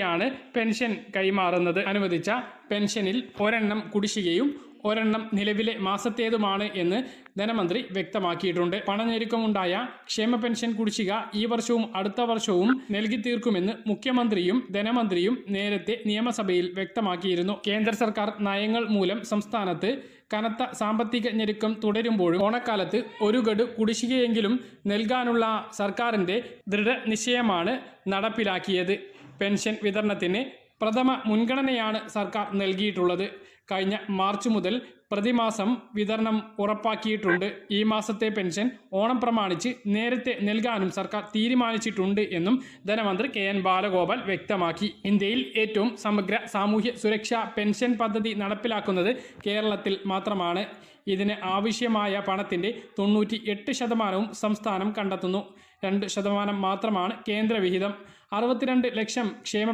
ാണ് പെൻഷൻ കൈമാറുന്നത്. അനുവദിച്ച പെൻഷനിൽ ഒരെണ്ണം കുടിശ്ശികയും ഒരെണ്ണം നിലവിലെ മാസത്തേതുമാണ് എന്ന് ധനമന്ത്രി വ്യക്തമാക്കിയിട്ടുണ്ട്. പണഞ്ഞെരുക്കമുണ്ടായ ക്ഷേമ പെൻഷൻ കുടിശ്ശിക ഈ വർഷവും അടുത്ത വർഷവും നൽകി തീർക്കുമെന്ന് മുഖ്യമന്ത്രിയും ധനമന്ത്രിയും നേരത്തെ നിയമസഭയിൽ വ്യക്തമാക്കിയിരുന്നു. കേന്ദ്ര സർക്കാർ നയങ്ങൾ മൂലം സംസ്ഥാനത്ത് കനത്ത സാമ്പത്തിക ഞെരുക്കം തുടരുമ്പോഴും ഓണക്കാലത്ത് ഒരു ഗഡു കുടിശ്ശികയെങ്കിലും നൽകാനുള്ള സർക്കാരിൻ്റെ ദൃഢനിശ്ചയമാണ് നടപ്പിലാക്കിയത്. പെൻഷൻ വിതരണത്തിന് പ്രഥമ മുൻഗണനയാണ് സർക്കാർ നൽകിയിട്ടുള്ളത്. കഴിഞ്ഞ മാർച്ച് മുതൽ പ്രതിമാസം വിതരണം ഉറപ്പാക്കിയിട്ടുണ്ട്. ഈ മാസത്തെ പെൻഷൻ ഓണം പ്രമാണിച്ച് നേരത്തെ നൽകാനും സർക്കാർ തീരുമാനിച്ചിട്ടുണ്ട് എന്നും ധനമന്ത്രി KN ബാലഗോപാൽ വ്യക്തമാക്കി. ഇന്ത്യയിൽ ഏറ്റവും സമഗ്ര സാമൂഹ്യ സുരക്ഷാ പെൻഷൻ പദ്ധതി നടപ്പിലാക്കുന്നത് കേരളത്തിൽ മാത്രമാണ്. ഇതിന് ആവശ്യമായ പണത്തിൻ്റെ 98% സംസ്ഥാനം കണ്ടെത്തുന്നു. 2% മാത്രമാണ് കേന്ദ്ര വിഹിതം. 62 ലക്ഷം ക്ഷേമ